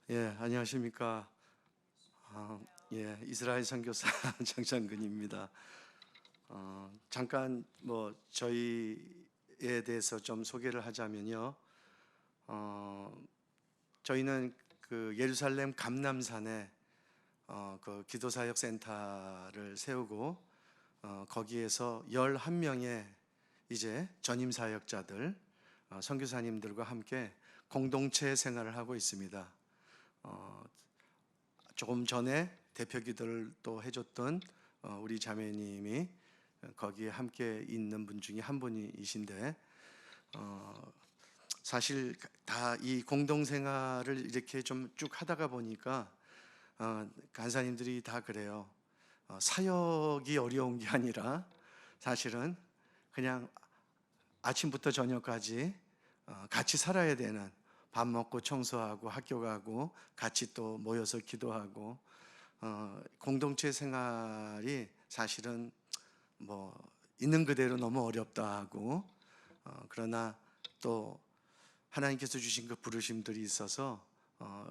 예, 안녕하십니까. 예, 이스라엘 선교사 장창근입니다. 잠깐 저희에 대해서 좀 소개를 하자면요. 어, 저희는 그 예루살렘 감람산에 그 기도사역 센터를 세우고 거기에서 11명의 이제 전임 사역자들 선교사님들과 함께 공동체 생활을 하고 있습니다. 어, 조금 전에 대표 기도를 또 해줬던 우리 자매님이 거기에 함께 있는 분 중에 한 분이신데, 사실 다 이 공동생활을 이렇게 좀 쭉 하다가 보니까 간사님들이 다 그래요. 사역이 어려운 게 아니라 사실은 그냥 아침부터 저녁까지 같이 살아야 되는, 밥 먹고 청소하고 학교 가고 같이 또 모여서 기도하고 공동체 생활이 사실은 뭐 있는 그대로 너무 어렵다 하고, 그러나 또 하나님께서 주신 그 부르심들이 있어서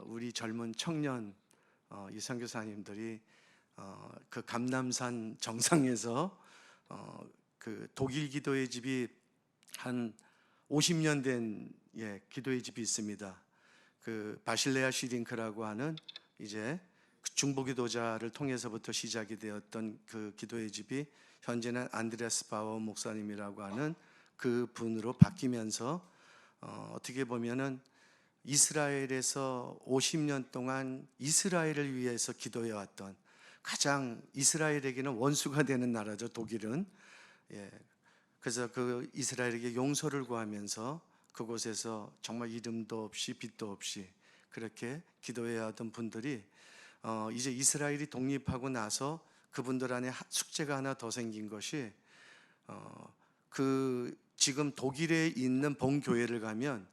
우리 젊은 청년 이 선교사님들이 그 감람산 정상에서 그 독일 기도의 집이 한 50년 된 기도의 집이 있습니다. 그 바실레아 시링크라고 하는 이제 중보기도자를 통해서부터 시작이 되었던 그 기도의 집이 현재는 안드레스 바워 목사님이라고 하는 그 분으로 바뀌면서 어떻게 보면은 이스라엘에서 50년 동안 이스라엘을 위해서 기도해왔던, 가장 이스라엘에게는 원수가 되는 나라죠, 독일은. 예, 그래서 그 이스라엘에게 용서를 구하면서 그곳에서 정말 이름도 없이 빛도 없이 그렇게 기도해야 하던 분들이 이제 이스라엘이 독립하고 나서 그분들 안에 숙제가 하나 더 생긴 것이, 그 지금 독일에 있는 본교회를 가면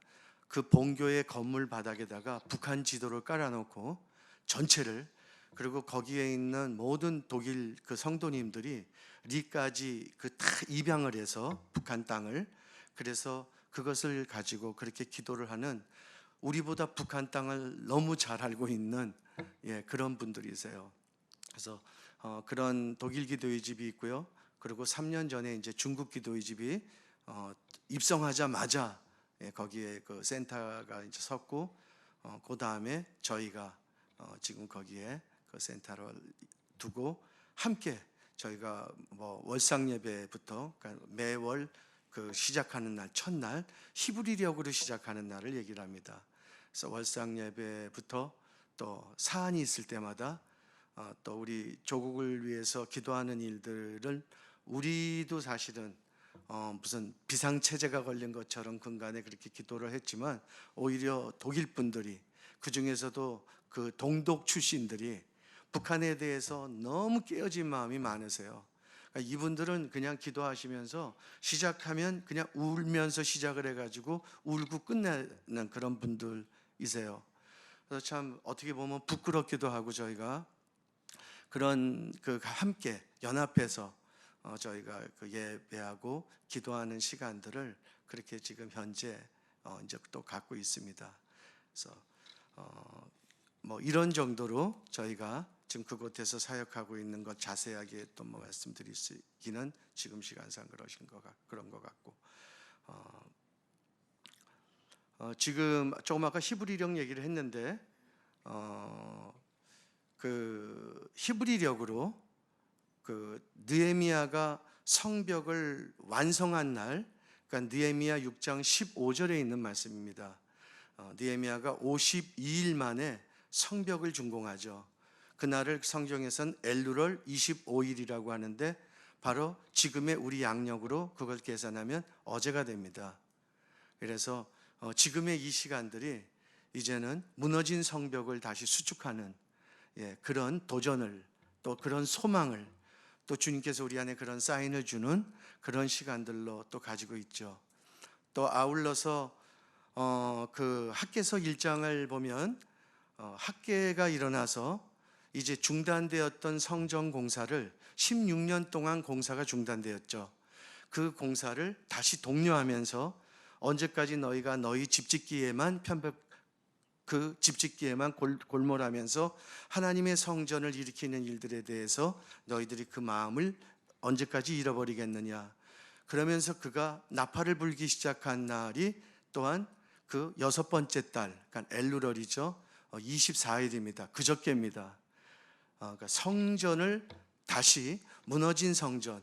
그 본교회 건물 바닥에다가 북한 지도를 깔아놓고 전체를, 그리고 거기에 있는 모든 독일 그 성도님들이 리까지 그 다 입양을 해서 북한 땅을, 그래서 그것을 가지고 그렇게 기도를 하는, 우리보다 북한 땅을 너무 잘 알고 있는 그런 분들이세요. 그래서 그런 독일 기도의 집이 있고요. 그리고 3년 전에 이제 중국 기도의 집이 입성하자마자 거기에 그 센터가 이제 섰고, 그 다음에 저희가 지금 거기에 그 센터를 두고 함께 저희가 뭐 월상 예배부터, 그러니까 매월 그 시작하는 날 첫날 히브리력으로 시작하는 날을 얘기를 합니다. 그래서 월상 예배부터 또 사안이 있을 때마다 또 우리 조국을 위해서 기도하는 일들을, 우리도 사실은 무슨 비상체제가 걸린 것처럼 근간에 그렇게 기도를 했지만, 오히려 독일 분들이, 그 중에서도 그 동독 출신들이 북한에 대해서 너무 깨어진 마음이 많으세요. 그러니까 이분들은 그냥 기도하시면서 시작하면 그냥 울면서 시작을 해가지고 울고 끝내는 그런 분들이세요. 그래서 참 어떻게 보면 부끄럽기도 하고, 저희가 그런 그 함께 연합해서 저희가 그 예배하고 기도하는 시간들을 그렇게 지금 현재 이제 또 갖고 있습니다. 그래서 뭐 이런 정도로 저희가 지금 그곳에서 사역하고 있는 것 자세하게 또 뭐 말씀드리기는 지금 시간상 그런 것 같고, 지금 조금 아까 히브리력 얘기를 했는데 그 히브리력으로 그 느헤미야가 성벽을 완성한 날, 그러니까 느헤미야 6장 15절에 있는 말씀입니다. 느헤미야가 52일 만에 성벽을 준공하죠. 그날을 성경에선 엘루럴 25일이라고 하는데, 바로 지금의 우리 양력으로 그걸 계산하면 어제가 됩니다. 그래서 지금의 이 시간들이 이제는 무너진 성벽을 다시 수축하는 그런 도전을, 또 그런 소망을, 또 주님께서 우리 안에 그런 사인을 주는 그런 시간들로 또 가지고 있죠. 또 아울러서 그 학개서 1장을 보면 학개가 일어나서 이제 중단되었던 성전 공사를 16년 동안 공사가 중단되었죠. 그 공사를 다시 독려하면서 언제까지 너희가 너희 집 짓기에만 그 집짓기에만 골몰하면서 하나님의 성전을 일으키는 일들에 대해서 너희들이 그 마음을 언제까지 잃어버리겠느냐. 그러면서 그가 나팔을 불기 시작한 날이 또한 그 여섯 번째 달, 그러니까 엘루럴이죠. 24일입니다. 그저께입니다. 그러니까 성전을 다시 무너진 성전,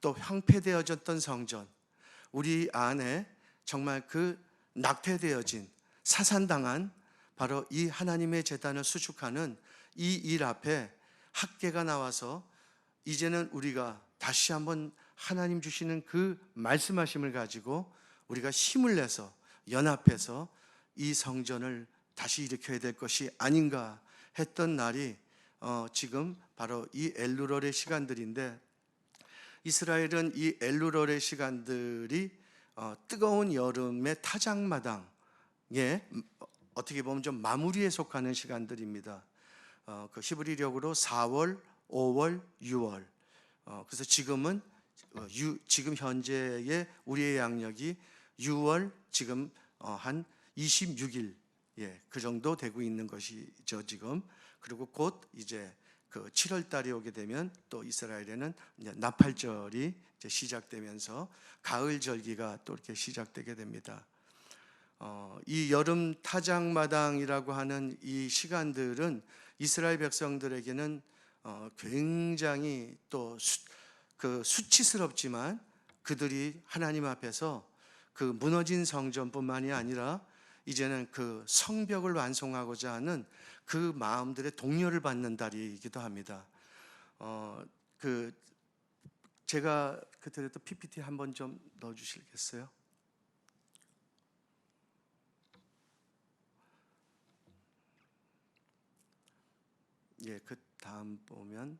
또 황폐되어졌던 성전, 우리 안에 정말 그 낙태되어진 사산당한 바로 이 하나님의 제단을 수축하는 이 일 앞에 학계가 나와서 이제는 우리가 다시 한번 하나님 주시는 그 말씀하심을 가지고 우리가 힘을 내서 연합해서 이 성전을 다시 일으켜야 될 것이 아닌가 했던 날이 지금 바로 이 엘루럴의 시간들인데, 이스라엘은 이 엘루럴의 시간들이 뜨거운 여름의 타작마당에 어떻게 보면 좀 마무리에 속하는 시간들입니다. 그 히브리력으로 4월, 5월, 6월. 그래서 지금은 지금 현재의 우리의 양력이 6월 지금 한 26일 그 정도 되고 있는 것이죠 지금. 그리고 곧 이제 그 7월 달이 오게 되면 또 이스라엘에는 이제 나팔절이 이제 시작되면서 가을 절기가 또 이렇게 시작되게 됩니다. 이 여름 타작마당이라고 하는 이 시간들은 이스라엘 백성들에게는 굉장히 또 수치스럽지만 그들이 하나님 앞에서 그 무너진 성전뿐만이 아니라 이제는 그 성벽을 완성하고자 하는 그 마음들의 동료를 받는 달이기도 합니다. 제가 그때 또 PPT 한번 좀 넣어주시겠어요? 그 다음 보면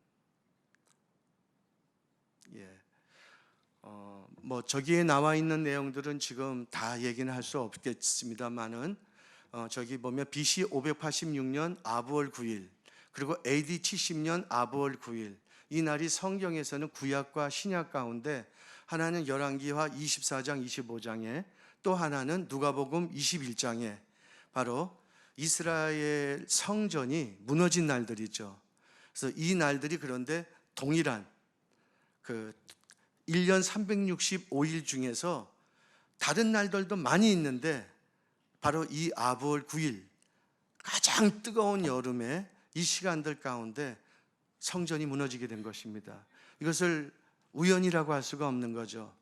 뭐 저기에 나와 있는 내용들은 지금 다 얘기는 할 수 없겠습니다만은 저기 보면 BC 586년 아브월 9일 그리고 AD 70년 아브월 9일, 이 날이 성경에서는 구약과 신약 가운데 하나는 열왕기하 24장 25장에 또 하나는 누가복음 21장에 바로 이스라엘 성전이 무너진 날들이죠. 그래서 이 날들이 그런데 동일한 그 1년 365일 중에서 다른 날들도 많이 있는데 바로 이 아브월 9일 가장 뜨거운 여름에 이 시간들 가운데 성전이 무너지게 된 것입니다. 이것을 우연이라고 할 수가 없는 거죠.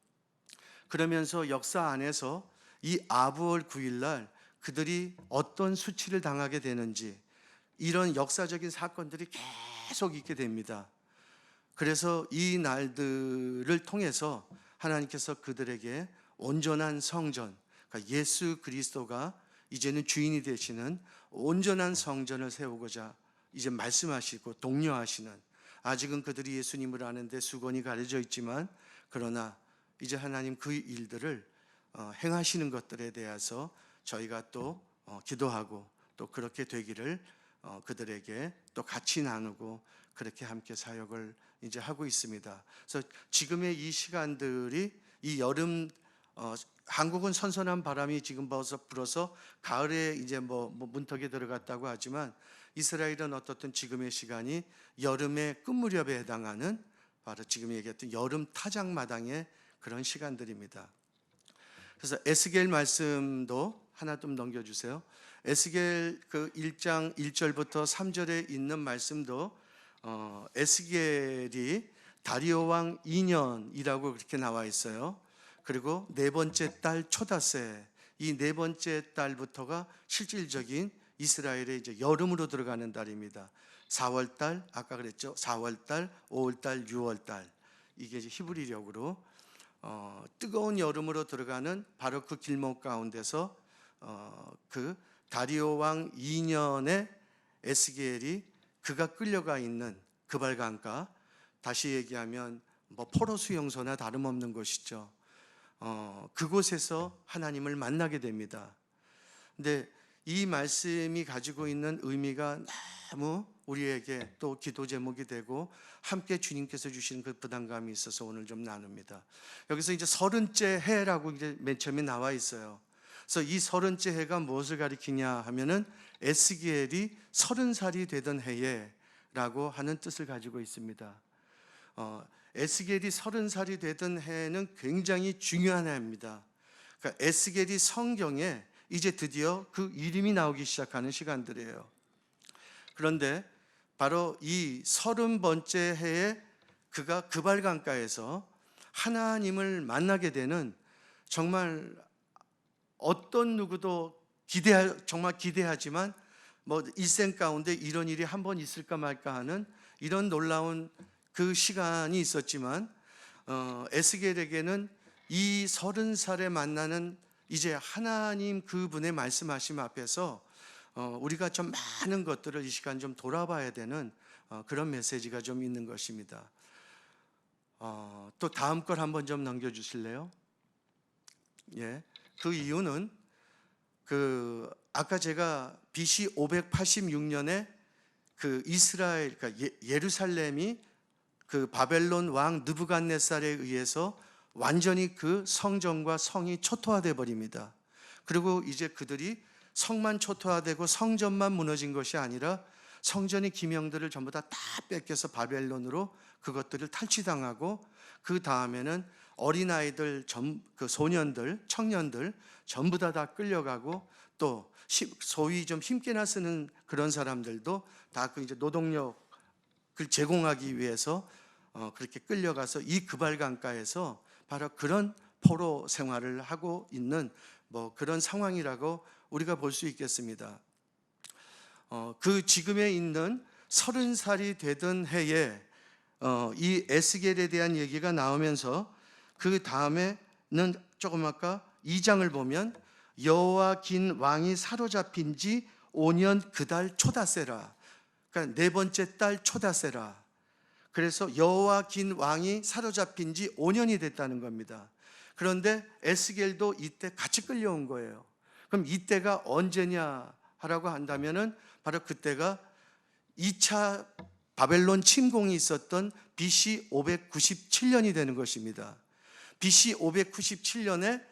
그러면서 역사 안에서 이 아브월 9일 날 그들이 어떤 수치를 당하게 되는지 이런 역사적인 사건들이 계속 있게 됩니다. 그래서 이 날들을 통해서 하나님께서 그들에게 온전한 성전, 그러니까 예수 그리스도가 이제는 주인이 되시는 온전한 성전을 세우고자 이제 말씀하시고 독려하시는, 아직은 그들이 예수님을 아는데 수건이 가려져 있지만 그러나 이제 하나님 그 일들을 행하시는 것들에 대해서 저희가 또 기도하고 또 그렇게 되기를 그들에게 또 같이 나누고 그렇게 함께 사역을 이제 하고 있습니다. 그래서 지금의 이 시간들이 이 여름, 한국은 선선한 바람이 지금 불어서 가을에 이제 뭐 문턱에 들어갔다고 하지만 이스라엘은 어떻든 지금의 시간이 여름의 끝무렵에 해당하는 바로 지금 얘기했던 여름 타작마당의 그런 시간들입니다. 그래서 에스겔 말씀도 하나 좀 넘겨주세요. 에스겔 그 1장 1절부터 3절에 있는 말씀도 에스겔이 다리오 왕 2년이라고 그렇게 나와 있어요. 그리고 네 번째 달 초다세, 이 네 번째 달부터가 실질적인 이스라엘의 이제 여름으로 들어가는 달입니다. 4월 달, 아까 그랬죠. 4월 달, 5월 달, 6월 달. 이게 이제 히브리력으로 뜨거운 여름으로 들어가는 바로 그 길목 가운데서 그 다리오 왕 2년에 에스겔이 그가 끌려가 있는 그발강가, 다시 얘기하면 뭐 포로 수용소나 다름없는 곳이죠. 그곳에서 하나님을 만나게 됩니다. 근데 이 말씀이 가지고 있는 의미가 너무 우리에게 또 기도 제목이 되고 함께 주님께서 주신 그 부담감이 있어서 오늘 좀 나눕니다. 여기서 이제 30째 해라고 이제 맨 처음에 나와 있어요. 그래서 이 30째 해가 무엇을 가리키냐 하면은 에스겔이 30살이 되던 해에라고 하는 뜻을 가지고 있습니다. 에스겔이 30살이 되던 해는 굉장히 중요한 해입니다. 그러니까 에스겔이 성경에 이제 드디어 그 이름이 나오기 시작하는 시간들이에요. 그런데 바로 이 30번째 해에 그가 그발강가에서 하나님을 만나게 되는, 정말 어떤 누구도 정말 기대하지만 뭐 일생 가운데 이런 일이 한 번 있을까 말까 하는 이런 놀라운 그 시간이 있었지만, 에스겔에게는 이 30살에 만나는 이제 하나님 그분의 말씀하심 앞에서 우리가 좀 많은 것들을 이 시간 좀 돌아봐야 되는 그런 메시지가 좀 있는 것입니다. 또 다음 걸 한번 좀 넘겨주실래요? 예, 그 이유는 아까 제가 BC 586년에 그 이스라엘, 그러니까 예루살렘이 그 바벨론 왕 느부갓네살에 의해서 완전히 그 성전과 성이 초토화돼 버립니다. 그리고 이제 그들이 성만 초토화되고 성전만 무너진 것이 아니라 성전의 기명들을 전부 다 뺏겨서 바벨론으로 그것들을 탈취당하고, 그 다음에는 어린아이들, 그 소년들, 청년들 전부 다 끌려가고, 또 소위 좀 힘께나 쓰는 그런 사람들도 다 그 이제 노동력을 제공하기 위해서 그렇게 끌려가서 이 그발강가에서 바로 그런 포로 생활을 하고 있는 뭐 그런 상황이라고 우리가 볼 수 있겠습니다. 그 지금에 있는 30살이 되던 해에 이 에스겔에 대한 얘기가 나오면서, 그 다음에는 조금 아까 2장을 보면 여호와긴 왕이 사로잡힌 지 5년 그달 초다세라, 그러니까 네 번째 달 초다세라. 그래서 여호와긴 왕이 사로잡힌 지 5년이 됐다는 겁니다. 그런데 에스겔도 이때 같이 끌려온 거예요. 그럼 이때가 언제냐라고 한다면은 바로 그때가 2차 바벨론 침공이 있었던 BC 597년이 되는 것입니다. BC 597년에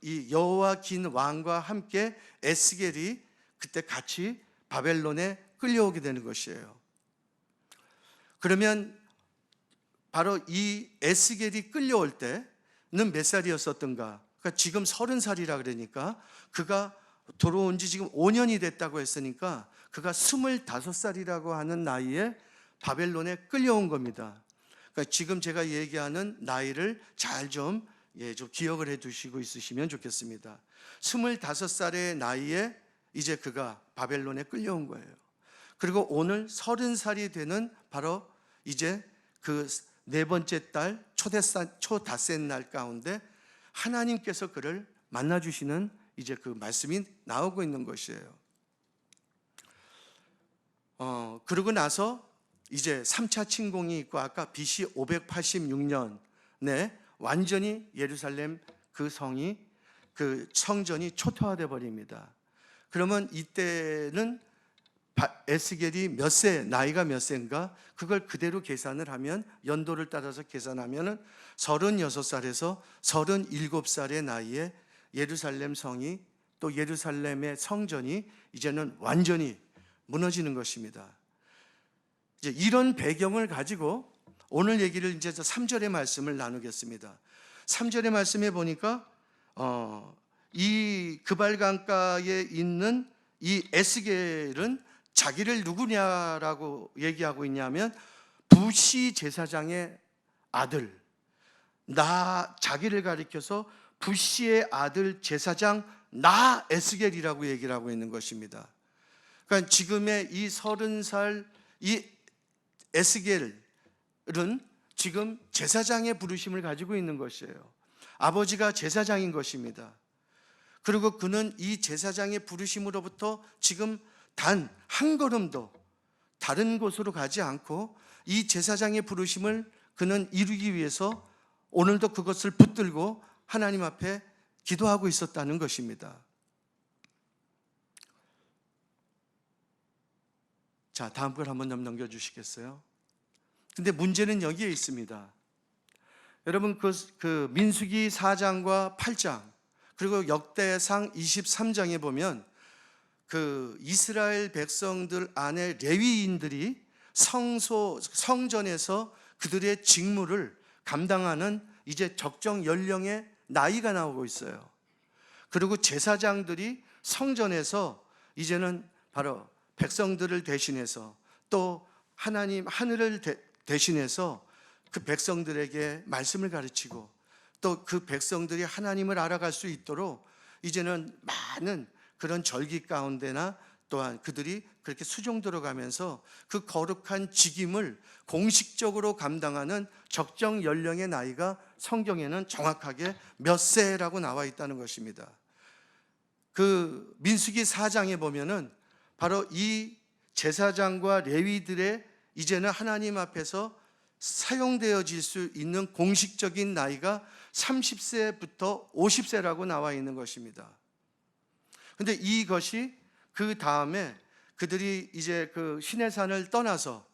이 여호와긴 왕과 함께 에스겔이 그때 같이 바벨론에 끌려오게 되는 것이에요. 그러면 바로 이 에스겔이 끌려올 때는 몇 살이었었던가? 그러니까 지금 30살이라 그러니까 그가 들어온 지 지금 5년이 됐다고 했으니까 그가 25살이라고 하는 나이에 바벨론에 끌려온 겁니다. 그러니까 지금 제가 얘기하는 나이를 잘 좀 기억을 해 두시고 있으시면 좋겠습니다. 25살의 나이에 이제 그가 바벨론에 끌려온 거예요. 그리고 오늘 30살이 되는 바로 이제 그 네 번째 달 초닷새 날 가운데 하나님께서 그를 만나 주시는 이제 그 말씀이 나오고 있는 것이에요. 그러고 나서 이제 3차 침공이 있고, 아까 BC 586년에 완전히 예루살렘 그 성이, 그 성전이 초토화돼 버립니다. 그러면 이때는 에스겔이 나이가 몇 세인가? 그걸 그대로 계산을 하면, 연도를 따라서 계산하면 36살에서 37살의 나이에 예루살렘 성이, 또 예루살렘의 성전이 이제는 완전히 무너지는 것입니다. 이제 이런 배경을 가지고 오늘 얘기를 이제 3절의 말씀을 나누겠습니다. 3절의 말씀에 보니까 이 그발강가에 있는 이 에스겔은 자기를 누구냐라고 얘기하고 있냐면 부시 제사장의 아들, 자기를 가리켜서 부시의 아들 제사장 나 에스겔이라고 얘기를 하고 있는 것입니다. 그러니까 지금의 이 30살 이 에스겔은 지금 제사장의 부르심을 가지고 있는 것이에요. 아버지가 제사장인 것입니다. 그리고 그는 이 제사장의 부르심으로부터 지금 단 한 걸음도 다른 곳으로 가지 않고 이 제사장의 부르심을 그는 이루기 위해서 오늘도 그것을 붙들고 하나님 앞에 기도하고 있었다는 것입니다. 자, 다음 걸 한번 넘겨주시겠어요? 근데 문제는 여기에 있습니다. 여러분 그 민수기 4장과 8장 그리고 역대상 23장에 보면 그 이스라엘 백성들 안에 레위인들이 성전에서 그들의 직무를 감당하는 이제 적정 연령의 나이가 나오고 있어요. 그리고 제사장들이 성전에서 이제는 바로 백성들을 대신해서 또 하나님 하늘을 대신해서 그 백성들에게 말씀을 가르치고 또 그 백성들이 하나님을 알아갈 수 있도록 이제는 많은 그런 절기 가운데나 또한 그들이 그렇게 수종 들어가면서 그 거룩한 직임을 공식적으로 감당하는 적정 연령의 나이가 성경에는 정확하게 몇 세라고 나와 있다는 것입니다. 그 민수기 4장에 보면은 바로 이 제사장과 레위들의 이제는 하나님 앞에서 사용되어질 수 있는 공식적인 나이가 30세부터 50세라고 나와 있는 것입니다. 근데 이것이 그 다음에 그들이 이제 그 시내산을 떠나서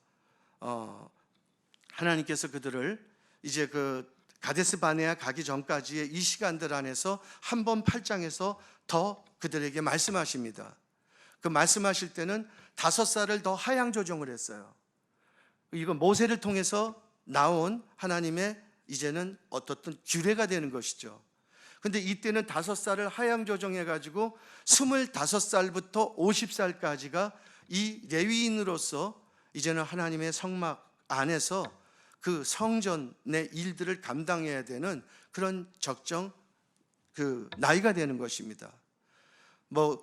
하나님께서 그들을 이제 그 가데스 바네아 가기 전까지의 이 시간들 안에서 한 번 8장에서 더 그들에게 말씀하십니다. 그 말씀하실 때는 5살을 더 하향 조정을 했어요. 이건 모세를 통해서 나온 하나님의 이제는 어떻든 규례가 되는 것이죠. 근데 이때는 5살을 하향 조정해 가지고 25살부터 50살까지가 이 레위인으로서 이제는 하나님의 성막 안에서 그 성전의 일들을 감당해야 되는 그런 적정 그 나이가 되는 것입니다.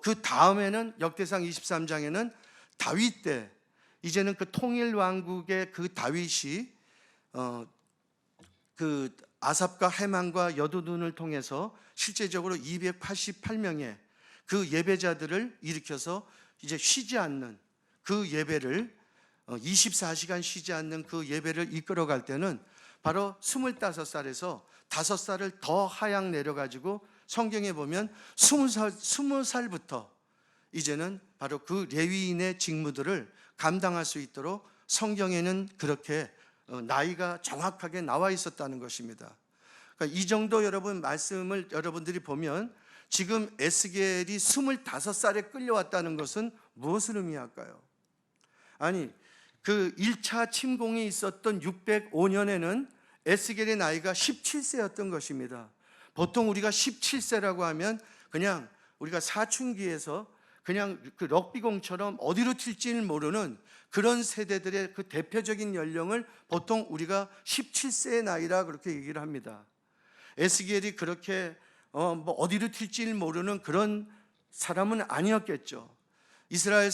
그 다음에는 역대상 23장에는 다윗 때 이제는 그 통일 왕국의 그 다윗이 그 아삽과 헤만과 여두둔을 통해서 실제적으로 288명의 그 예배자들을 일으켜서 이제 쉬지 않는 그 예배를 24시간 쉬지 않는 그 예배를 이끌어갈 때는 바로 25살에서 5살을 더 하향 내려가지고 성경에 보면 20살부터 이제는 바로 그 레위인의 직무들을 감당할 수 있도록 성경에는 그렇게 나이가 정확하게 나와 있었다는 것입니다. 그러니까 이 정도 여러분 말씀을 여러분들이 보면 지금 에스겔이 25살에 끌려왔다는 것은 무엇을 의미할까요? 아니, 그 1차 침공이 있었던 605년에는 에스겔의 나이가 17세였던 것입니다. 보통 우리가 17세라고 하면 그냥 우리가 사춘기에서 그냥 그 럭비공처럼 어디로 튈지를 모르는 그런 세대들의 그 대표적인 연령을 보통 우리가 17세의 나이라 그렇게 얘기를 합니다. 에스겔이 그렇게 어디로 튈지를 모르는 그런 사람은 아니었겠죠. 이스라엘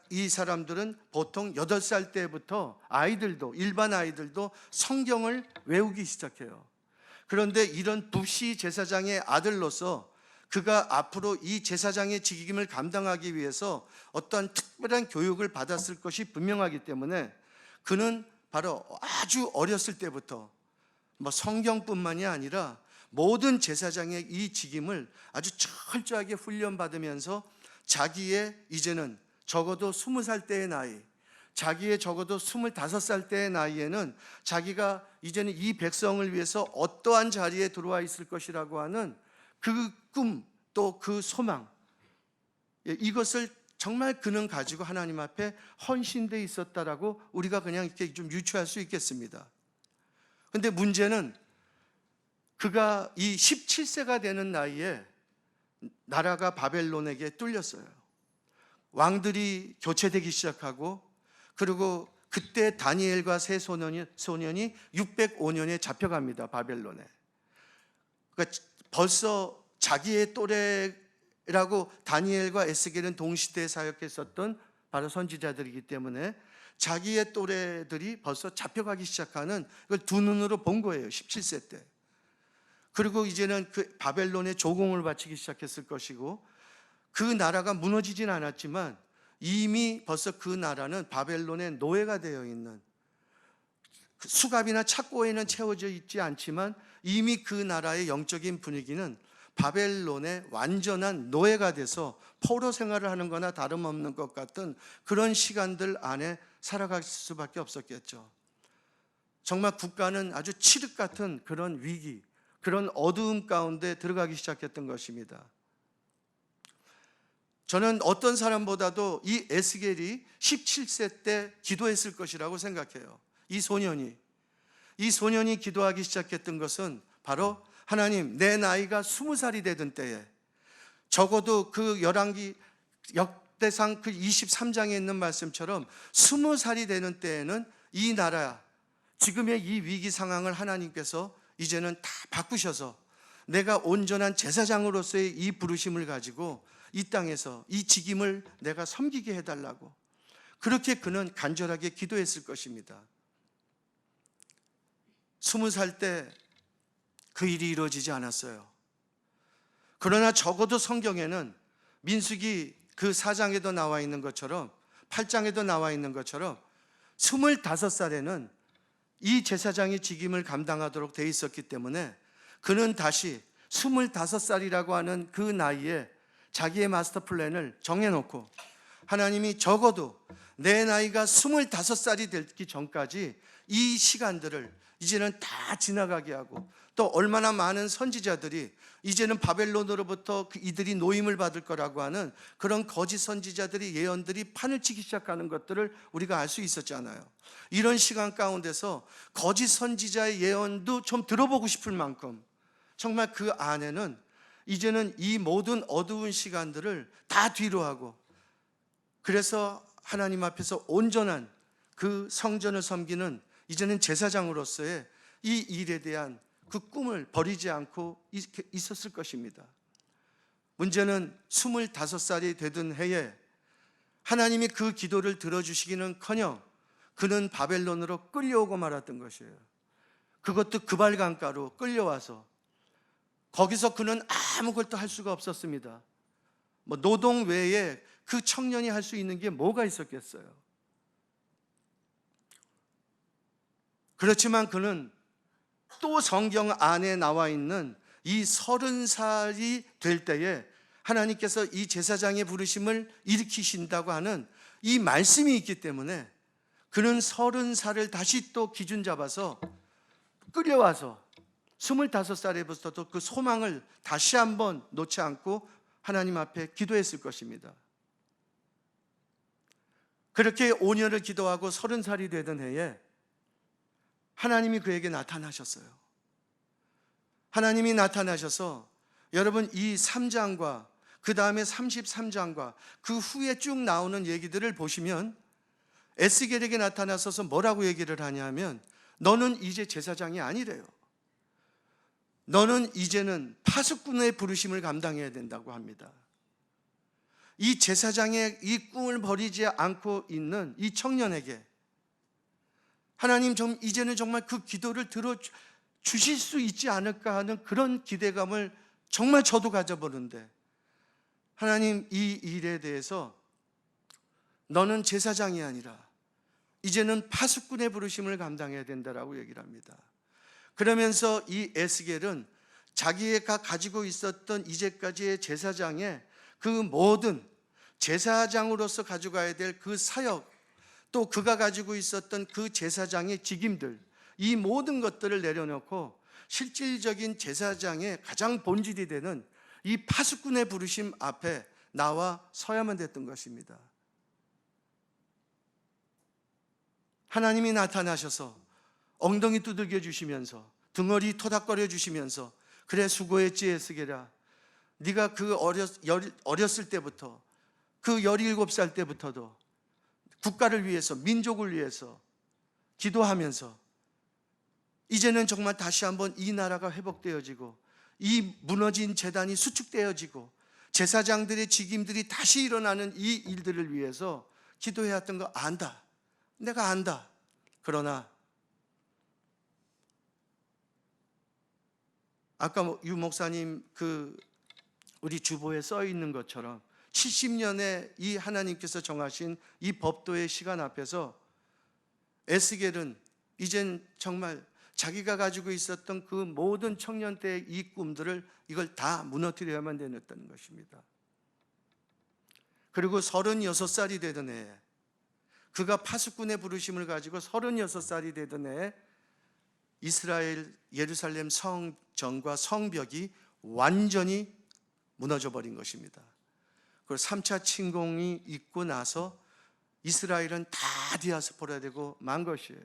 이 사람들은 보통 8살 때부터 아이들도 일반 아이들도 성경을 외우기 시작해요. 그런데 이런 부시 제사장의 아들로서 그가 앞으로 이 제사장의 직임을 감당하기 위해서 어떤 특별한 교육을 받았을 것이 분명하기 때문에 그는 바로 아주 어렸을 때부터 성경뿐만이 아니라 모든 제사장의 이 직임을 아주 철저하게 훈련받으면서 자기의 이제는 적어도 20살 때의 나이, 자기의 적어도 25살 때의 나이에는 자기가 이제는 이 백성을 위해서 어떠한 자리에 들어와 있을 것이라고 하는 그 꿈, 또 그 소망, 이것을 정말 그는 가지고 하나님 앞에 헌신되어 있었다라고 우리가 그냥 이렇게 좀 유추할 수 있겠습니다. 근데 문제는 그가 이 17세가 되는 나이에 나라가 바벨론에게 뚫렸어요. 왕들이 교체되기 시작하고, 그리고 그때 다니엘과 세 소년이 605년에 잡혀갑니다. 바벨론에. 그러니까 벌써 자기의 또래라고 다니엘과 에스겔은 동시대에 사역했었던 바로 선지자들이기 때문에 자기의 또래들이 벌써 잡혀가기 시작하는 걸 두 눈으로 본 거예요. 17세 때. 그리고 이제는 그 바벨론에 조공을 바치기 시작했을 것이고, 그 나라가 무너지진 않았지만 이미 벌써 그 나라는 바벨론의 노예가 되어 있는, 수갑이나 착고에는 채워져 있지 않지만 이미 그 나라의 영적인 분위기는 바벨론의 완전한 노예가 돼서 포로 생활을 하는 거나 다름없는 것 같은 그런 시간들 안에 살아갈 수밖에 없었겠죠. 정말 국가는 아주 칠흑 같은 그런 위기, 그런 어두움 가운데 들어가기 시작했던 것입니다. 저는 어떤 사람보다도 이 에스겔이 17세 때 기도했을 것이라고 생각해요. 이 소년이 기도하기 시작했던 것은 바로 하나님, 내 나이가 20살이 되던 때에, 적어도 그 열왕기 역대상 그 23장에 있는 말씀처럼 20살이 되는 때에는 이 나라, 지금의 이 위기 상황을 하나님께서 이제는 다 바꾸셔서 내가 온전한 제사장으로서의 이 부르심을 가지고 이 땅에서 이 직임을 내가 섬기게 해달라고, 그렇게 그는 간절하게 기도했을 것입니다. 20살 때 그 일이 이루어지지 않았어요. 그러나 적어도 성경에는 민수기 그 4장에도 나와 있는 것처럼, 8장에도 나와 있는 것처럼 25살에는 이 제사장의 직임을 감당하도록 돼 있었기 때문에 그는 다시 25살이라고 하는 그 나이에 자기의 마스터 플랜을 정해놓고, 하나님이 적어도 내 나이가 25살이 되기 전까지 이 시간들을 이제는 다 지나가게 하고, 또 얼마나 많은 선지자들이 이제는 바벨론으로부터 이들이 노임을 받을 거라고 하는 그런 거짓 선지자들이, 예언들이 판을 치기 시작하는 것들을 우리가 알 수 있었잖아요. 이런 시간 가운데서 거짓 선지자의 예언도 좀 들어보고 싶을 만큼 정말 그 안에는 이제는 이 모든 어두운 시간들을 다 뒤로 하고, 그래서 하나님 앞에서 온전한 그 성전을 섬기는 이제는 제사장으로서의 이 일에 대한 그 꿈을 버리지 않고 있었을 것입니다. 문제는 25살이 되던 해에 하나님이 그 기도를 들어주시기는커녕 그는 바벨론으로 끌려오고 말았던 것이에요. 그것도 그발강가로 끌려와서 거기서 그는 아무것도 할 수가 없었습니다. 노동 외에 그 청년이 할 수 있는 게 뭐가 있었겠어요? 그렇지만 그는 또 성경 안에 나와 있는 이 30살이 될 때에 하나님께서 이 제사장의 부르심을 일으키신다고 하는 이 말씀이 있기 때문에 그는 30살을 다시 또 기준 잡아서 끌려와서 25살에부터도 그 소망을 다시 한번 놓지 않고 하나님 앞에 기도했을 것입니다. 그렇게 5년을 기도하고 30살이 되던 해에 하나님이 그에게 나타나셨어요. 하나님이 나타나셔서, 여러분 이 3장과 그 다음에 33장과 그 후에 쭉 나오는 얘기들을 보시면 에스겔에게 나타나셔서 뭐라고 얘기를 하냐면, 너는 이제 제사장이 아니래요. 너는 이제는 파수꾼의 부르심을 감당해야 된다고 합니다. 이 제사장의 이 꿈을 버리지 않고 있는 이 청년에게 하나님 이제는 정말 그 기도를 들어주실 수 있지 않을까 하는 그런 기대감을 정말 저도 가져보는데, 하나님 이 일에 대해서 너는 제사장이 아니라 이제는 파수꾼의 부르심을 감당해야 된다라고 얘기를 합니다. 그러면서 이 에스겔은 자기가 가지고 있었던 이제까지의 제사장의 그 모든 제사장으로서 가져가야 될 그 사역, 또 그가 가지고 있었던 그 제사장의 직임들, 이 모든 것들을 내려놓고 실질적인 제사장의 가장 본질이 되는 이 파수꾼의 부르심 앞에 나와 서야만 됐던 것입니다. 하나님이 나타나셔서 엉덩이 두들겨 주시면서, 등허리 토닥거려 주시면서, 그래 수고했지 에스겔아, 네가 그 어렸을 때부터, 그 17살 때부터도 국가를 위해서, 민족을 위해서 기도하면서 이제는 정말 다시 한번 이 나라가 회복되어지고 이 무너진 제단이 수축되어지고 제사장들의 직임들이 다시 일어나는 이 일들을 위해서 기도해왔던 거 안다. 내가 안다. 그러나 아까 유 목사님 그 우리 주보에 써 있는 것처럼 70년의 이 하나님께서 정하신 이 법도의 시간 앞에서 에스겔은 이젠 정말 자기가 가지고 있었던 그 모든 청년 때의 이 꿈들을 이걸 다 무너뜨려야만 되었다는 것입니다. 그리고 36살이 되던 해에, 그가 파수꾼의 부르심을 가지고 36살이 되던 해에 이스라엘 예루살렘 성전과 성벽이 완전히 무너져 버린 것입니다. 그 3차 침공이 있고 나서 이스라엘은 다 디아스포라 되고 만 것이에요.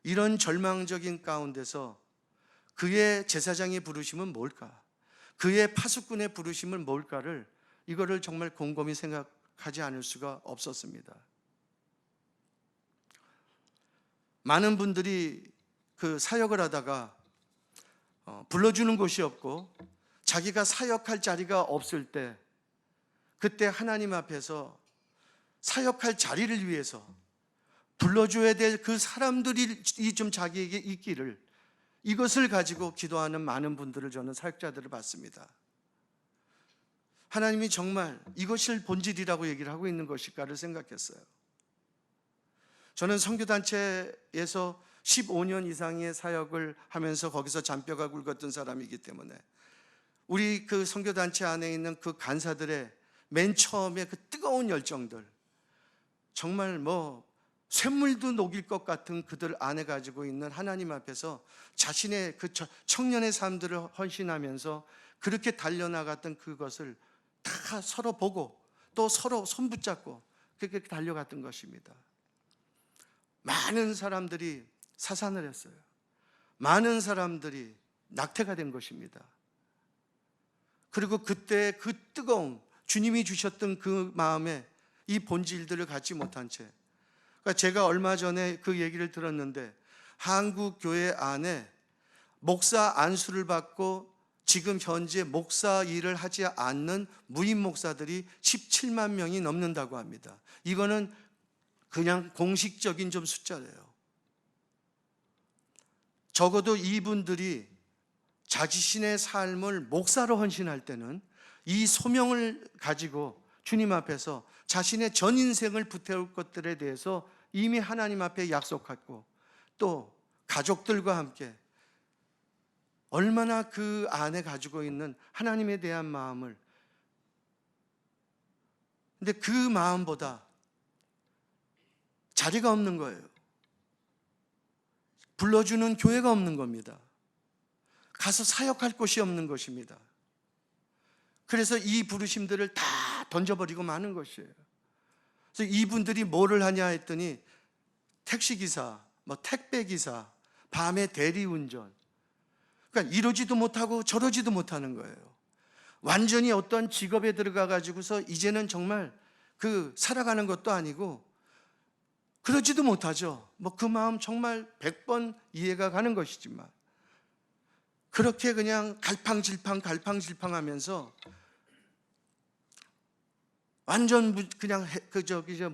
이런 절망적인 가운데서 그의 제사장의 부르심은 뭘까? 그의 파수꾼의 부르심은 뭘까를 이거를 정말 곰곰이 생각하지 않을 수가 없었습니다. 많은 분들이 그 사역을 하다가 불러주는 곳이 없고 자기가 사역할 자리가 없을 때 그때 하나님 앞에서 사역할 자리를 위해서 불러줘야 될 그 사람들이 좀 자기에게 있기를, 이것을 가지고 기도하는 많은 분들을 저는 사역자들을 봤습니다. 하나님이 정말 이것을 본질이라고 얘기를 하고 있는 것일까를 생각했어요. 저는 선교단체에서 15년 이상의 사역을 하면서 거기서 잔뼈가 굵었던 사람이기 때문에 우리 그 선교단체 안에 있는 그 간사들의 맨 처음에 그 뜨거운 열정들, 정말 쇳물도 녹일 것 같은 그들 안에 가지고 있는 하나님 앞에서 자신의 그 청년의 삶들을 헌신하면서 그렇게 달려나갔던 그것을 다 서로 보고 또 서로 손붙잡고 그렇게 달려갔던 것입니다. 많은 사람들이 사산을 했어요. 많은 사람들이 낙태가 된 것입니다. 그리고 그때 그 뜨거운 주님이 주셨던 그 마음에 이 본질들을 갖지 못한 채, 그러니까 제가 얼마 전에 그 얘기를 들었는데 한국 교회 안에 목사 안수를 받고 지금 현재 목사 일을 하지 않는 무임 목사들이 17만 명이 넘는다고 합니다. 이거는 그냥 공식적인 좀 숫자예요. 적어도 이분들이 자신의 삶을 목사로 헌신할 때는 이 소명을 가지고 주님 앞에서 자신의 전 인생을 불태울 것들에 대해서 이미 하나님 앞에 약속했고 또 가족들과 함께 얼마나 그 안에 가지고 있는 하나님에 대한 마음을, 근데 그 마음보다 자리가 없는 거예요. 불러주는 교회가 없는 겁니다. 가서 사역할 곳이 없는 것입니다. 그래서 이 부르심들을 다 던져버리고 마는 것이에요. 그래서 이분들이 뭐를 하냐 했더니 택시기사, 택배기사, 밤에 대리운전, 그러니까 이러지도 못하고 저러지도 못하는 거예요. 완전히 어떤 직업에 들어가 가지고서 이제는 정말 살아가는 것도 아니고 그러지도 못하죠. 그 마음 정말 100번 이해가 가는 것이지만 그렇게 그냥 갈팡질팡 하면서 완전 그냥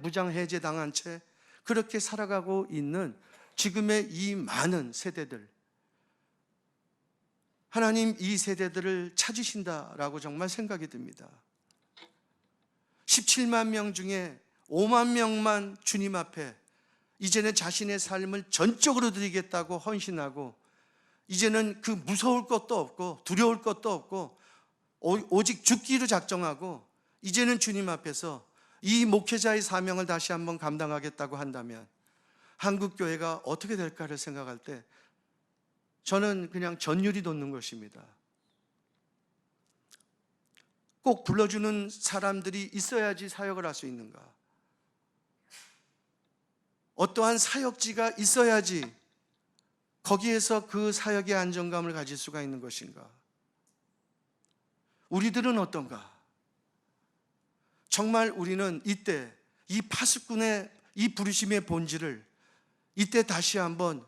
무장 해제당한 채 그렇게 살아가고 있는 지금의 이 많은 세대들, 하나님 이 세대들을 찾으신다라고 정말 생각이 듭니다. 17만 명 중에 5만 명만 주님 앞에 이제는 자신의 삶을 전적으로 드리겠다고 헌신하고 이제는 그 무서울 것도 없고 두려울 것도 없고 오직 죽기로 작정하고 이제는 주님 앞에서 이 목회자의 사명을 다시 한번 감당하겠다고 한다면 한국교회가 어떻게 될까를 생각할 때 저는 그냥 전율이 돋는 것입니다. 꼭 불러주는 사람들이 있어야지 사역을 할 수 있는가? 어떠한 사역지가 있어야지 거기에서 그 사역의 안정감을 가질 수가 있는 것인가? 우리들은 어떤가? 정말 우리는 이때 이 파수꾼의 이 부르심의 본질을 이때 다시 한번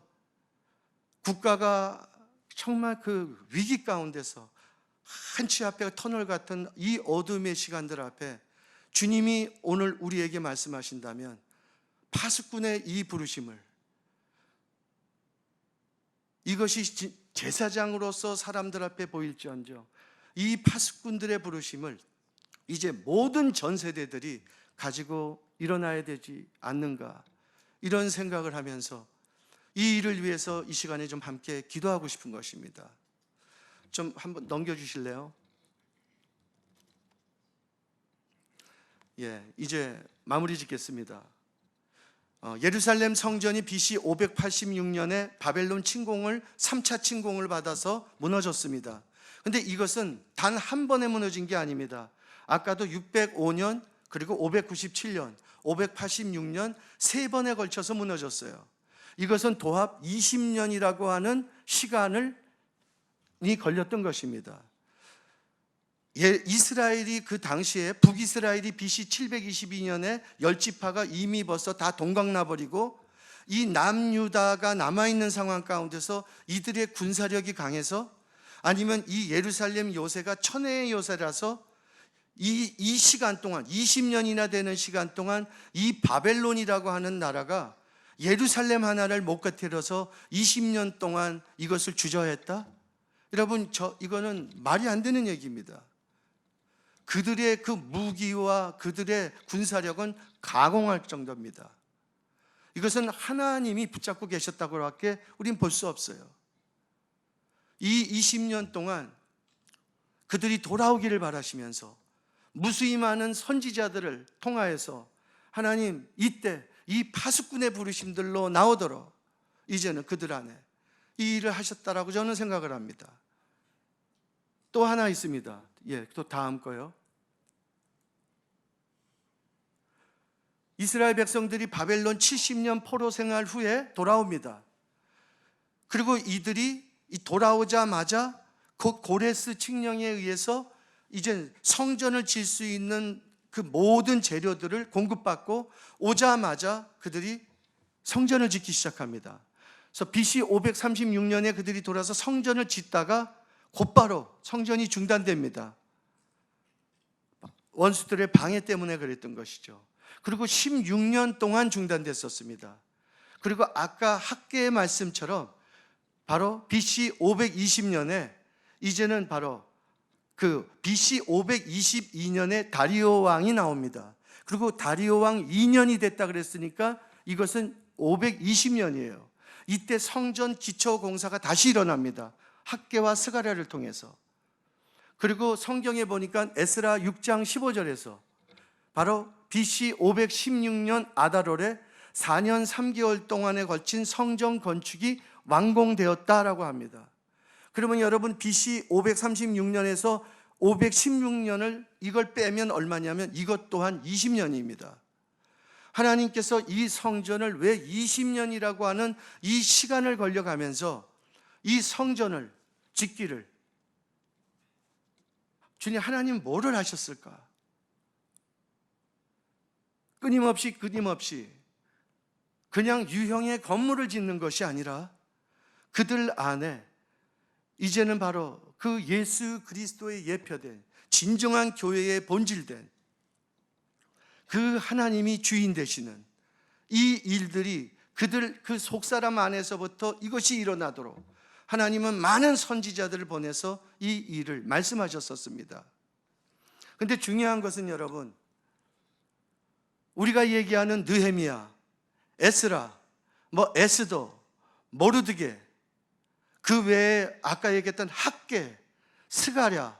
국가가 정말 그 위기 가운데서 한치 앞에 터널 같은 이 어둠의 시간들 앞에 주님이 오늘 우리에게 말씀하신다면 파수꾼의 이 부르심을, 이것이 제사장으로서 사람들 앞에 보일지언정 이 파수꾼들의 부르심을 이제 모든 전 세대들이 가지고 일어나야 되지 않는가, 이런 생각을 하면서 이 일을 위해서 이 시간에 좀 함께 기도하고 싶은 것입니다. 좀 한번 넘겨주실래요? 이제 마무리 짓겠습니다. 예루살렘 성전이 BC 586년에 바벨론 침공을 3차 침공을 받아서 무너졌습니다. 근데 이것은 단 한 번에 무너진 게 아닙니다. 아까도 605년 그리고 597년, 586년 세 번에 걸쳐서 무너졌어요. 이것은 도합 20년이라고 하는 시간이 걸렸던 것입니다. 이스라엘이 그 당시에 북이스라엘이 BC 722년에 10지파가 이미 벌써 다 동강나버리고 이 남유다가 남아있는 상황 가운데서 이들의 군사력이 강해서 아니면 이 예루살렘 요새가 천혜의 요새라서 이 시간 동안 20년이나 되는 시간 동안 이 바벨론이라고 하는 나라가 예루살렘 하나를 못 곁들여서 20년 동안 이것을 주저했다? 여러분, 이거는 말이 안 되는 얘기입니다. 그들의 그 무기와 그들의 군사력은 가공할 정도입니다. 이것은 하나님이 붙잡고 계셨다고 밖에 우린 볼 수 없어요. 이 20년 동안 그들이 돌아오기를 바라시면서 무수히 많은 선지자들을 통하여서 하나님 이때 이 파수꾼의 부르심들로 나오도록 이제는 그들 안에 이 일을 하셨다라고 저는 생각을 합니다. 또 하나 있습니다. 또 다음 거요. 이스라엘 백성들이 바벨론 70년 포로 생활 후에 돌아옵니다. 그리고 이들이 돌아오자마자 그 고레스 칙령에 의해서 이제 성전을 질 수 있는 그 모든 재료들을 공급받고 오자마자 그들이 성전을 짓기 시작합니다. 그래서 BC 536년에 그들이 돌아서 성전을 짓다가 곧바로 성전이 중단됩니다. 원수들의 방해 때문에 그랬던 것이죠. 그리고 16년 동안 중단됐었습니다. 그리고 아까 학계의 말씀처럼 바로 BC 520년에 이제는 바로 그 BC 522년에 다리오 왕이 나옵니다. 그리고 다리오 왕 2년이 됐다 그랬으니까 이것은 520년이에요. 이때 성전 기초 공사가 다시 일어납니다. 학계와 스가랴를 통해서. 그리고 성경에 보니까 에스라 6장 15절에서 바로 BC 516년 아달월에 4년 3개월 동안에 걸친 성전 건축이 완공되었다라고 합니다. 그러면 여러분 BC 536년에서 516년을 이걸 빼면 얼마냐면 이것 또한 20년입니다. 하나님께서 이 성전을 왜 20년이라고 하는 이 시간을 걸려가면서 이 성전을 짓기를 주님 하나님 뭐를 하셨을까? 끊임없이 그냥 유형의 건물을 짓는 것이 아니라 그들 안에 이제는 바로 그 예수 그리스도의 예표된 진정한 교회의 본질된 그 하나님이 주인 되시는 이 일들이 그들 그 속사람 안에서부터 이것이 일어나도록 하나님은 많은 선지자들을 보내서 이 일을 말씀하셨었습니다. 그런데 중요한 것은 여러분, 우리가 얘기하는 느헤미야, 에스라, 에스더, 모르드게, 그 외에 아까 얘기했던 학계, 스가랴,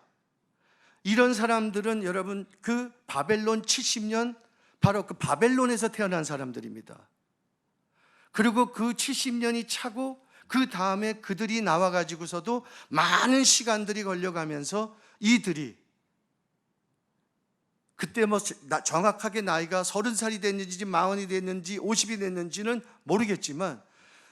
이런 사람들은 여러분 그 바벨론 70년 바로 그 바벨론에서 태어난 사람들입니다. 그리고 그 70년이 차고 그 다음에 그들이 나와가지고서도 많은 시간들이 걸려가면서 이들이 그때 정확하게 나이가 30살이 됐는지 40이 됐는지 50이 됐는지는 모르겠지만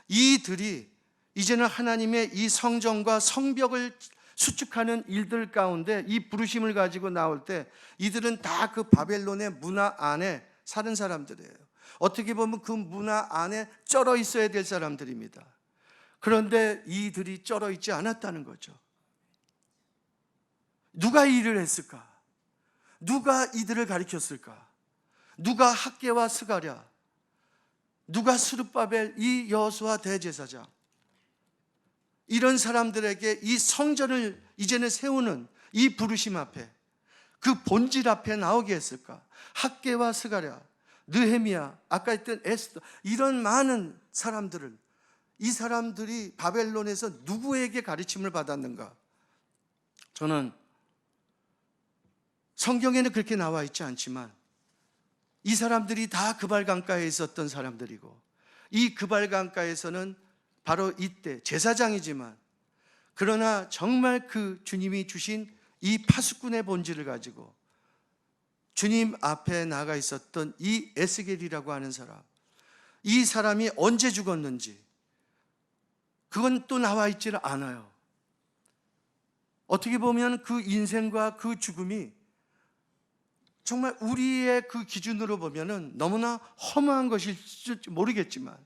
이들이 이제는 하나님의 이 성전과 성벽을 수축하는 일들 가운데 이 부르심을 가지고 나올 때 이들은 다 그 바벨론의 문화 안에 사는 사람들이에요. 어떻게 보면 그 문화 안에 쩔어 있어야 될 사람들입니다. 그런데 이들이 쩔어 있지 않았다는 거죠. 누가 이 일을 했을까? 누가 이들을 가르쳤을까? 누가 학계와 스가랴, 누가 스룹바벨, 이 여호수아 대제사장, 이런 사람들에게 이 성전을 이제는 세우는 이 부르심 앞에 그 본질 앞에 나오게 했을까? 학계와 스가랴, 느헤미야, 아까 했던 에스더, 이런 많은 사람들을 이 사람들이 바벨론에서 누구에게 가르침을 받았는가? 저는 성경에는 그렇게 나와 있지 않지만 이 사람들이 다 그발강가에 있었던 사람들이고 이 그발강가에서는 바로 이때 제사장이지만 그러나 정말 그 주님이 주신 이 파수꾼의 본질을 가지고 주님 앞에 나가 있었던 이 에스겔이라고 하는 사람, 이 사람이 언제 죽었는지 그건 또 나와 있지를 않아요. 어떻게 보면 그 인생과 그 죽음이 정말 우리의 그 기준으로 보면은 너무나 허무한 것일지 모르겠지만,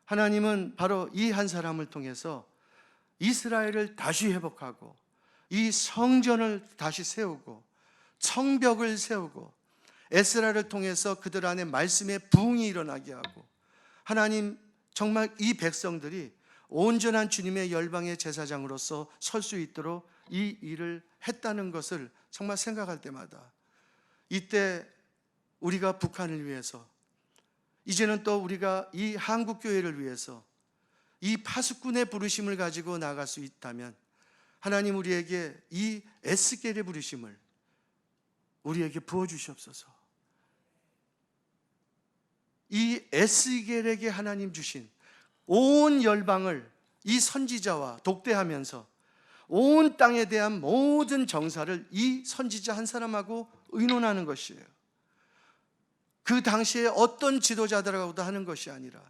하나님은 바로 이 한 사람을 통해서 이스라엘을 다시 회복하고 이 성전을 다시 세우고 성벽을 세우고 에스라를 통해서 그들 안에 말씀의 부흥이 일어나게 하고, 하나님 정말 이 백성들이 온전한 주님의 열방의 제사장으로서 설 수 있도록 이 일을 했다는 것을 정말 생각할 때마다, 이때 우리가 북한을 위해서, 이제는 또 우리가 이 한국교회를 위해서 이 파수꾼의 부르심을 가지고 나갈 수 있다면, 하나님 우리에게 이 에스겔의 부르심을 우리에게 부어주시옵소서. 이 에스겔에게 하나님 주신 온 열방을 이 선지자와 독대하면서 온 땅에 대한 모든 정사를 이 선지자 한 사람하고 의논하는 것이에요. 그 당시에 어떤 지도자들하고도 하는 것이 아니라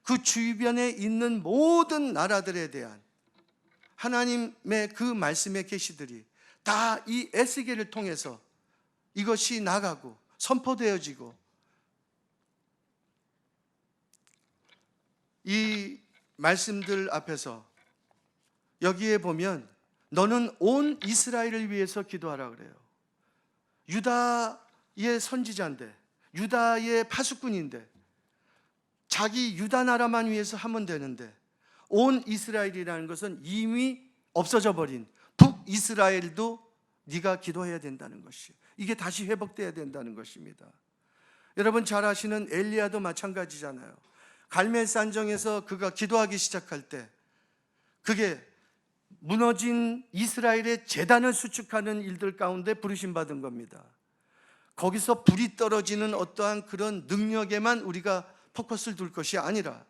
그 주변에 있는 모든 나라들에 대한 하나님의 그 말씀의 계시들이 다 이 에스겔을 통해서 이것이 나가고 선포되어지고, 이 말씀들 앞에서 여기에 보면 너는 온 이스라엘을 위해서 기도하라 그래요. 유다의 선지자인데, 유다의 파수꾼인데, 자기 유다 나라만 위해서 하면 되는데, 온 이스라엘이라는 것은 이미 없어져 버린 북이스라엘도 네가 기도해야 된다는 것이에요. 이게 다시 회복돼야 된다는 것입니다. 여러분 잘 아시는 엘리야도 마찬가지잖아요. 갈멜산정에서 그가 기도하기 시작할 때 그게 무너진 이스라엘의 제단을 수축하는 일들 가운데 부르심 받은 겁니다. 거기서 불이 떨어지는 어떠한 그런 능력에만 우리가 포커스를 둘 것이 아니라,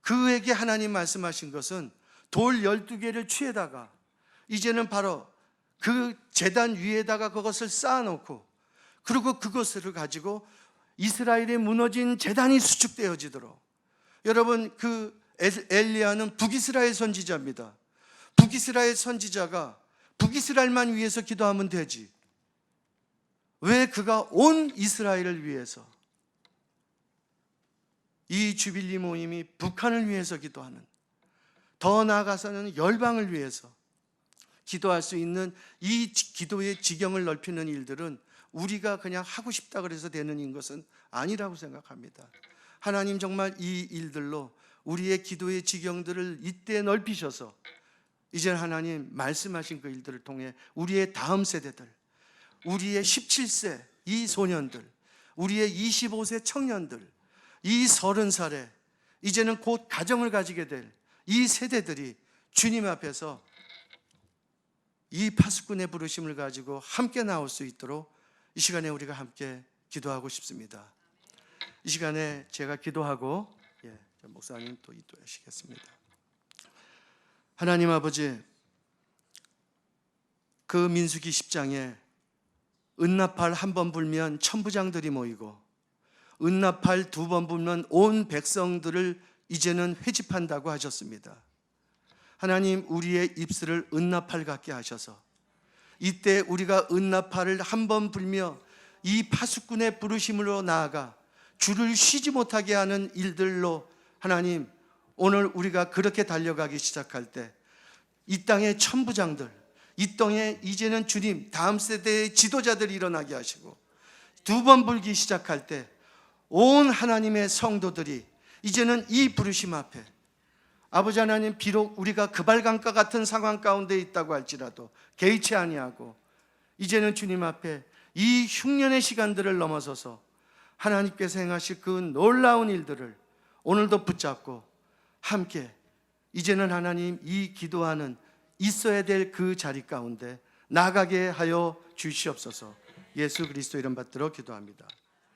그에게 하나님 말씀하신 것은 돌 12개를 취해다가 이제는 바로 그 제단 위에다가 그것을 쌓아놓고, 그리고 그것을 가지고 이스라엘의 무너진 제단이 수축되어지도록. 여러분 그 엘리야는 북이스라엘 선지자입니다. 북이스라엘 선지자가 북이스라엘만 위해서 기도하면 되지, 왜 그가 온 이스라엘을 위해서, 이 주빌리 모임이 북한을 위해서 기도하는, 더 나아가서는 열방을 위해서 기도할 수 있는 이 기도의 지경을 넓히는 일들은 우리가 그냥 하고 싶다 그래서 되는 것은 아니라고 생각합니다. 하나님 정말 이 일들로 우리의 기도의 지경들을 이때 넓히셔서 이제 하나님 말씀하신 그 일들을 통해 우리의 다음 세대들, 우리의 17세 이 소년들, 우리의 25세 청년들, 이 30살에 이제는 곧 가정을 가지게 될 이 세대들이 주님 앞에서 이 파수꾼의 부르심을 가지고 함께 나올 수 있도록 이 시간에 우리가 함께 기도하고 싶습니다. 이 시간에 제가 기도하고 목사님 또 기도하시겠습니다. 하나님 아버지, 그 민수기 10장에 은나팔 한 번 불면 천부장들이 모이고 은나팔 두 번 불면 온 백성들을 이제는 회집한다고 하셨습니다. 하나님 우리의 입술을 은나팔 같게 하셔서 이때 우리가 은나팔을 한 번 불며 이 파수꾼의 부르심으로 나아가 주를 쉬지 못하게 하는 일들로, 하나님 오늘 우리가 그렇게 달려가기 시작할 때 이 땅의 천부장들, 이 땅에 이제는 주님 다음 세대의 지도자들이 일어나게 하시고, 두 번 불기 시작할 때 온 하나님의 성도들이 이제는 이 부르심 앞에, 아버지 하나님 비록 우리가 그발강가 같은 상황 가운데 있다고 할지라도 개의치 아니하고 이제는 주님 앞에 이 흉년의 시간들을 넘어서서 하나님께서 행하실 그 놀라운 일들을 오늘도 붙잡고 함께 이제는 하나님 이 기도하는 있어야 될 그 자리 가운데 나가게 하여 주시옵소서. 예수 그리스도 이름 받들어 기도합니다.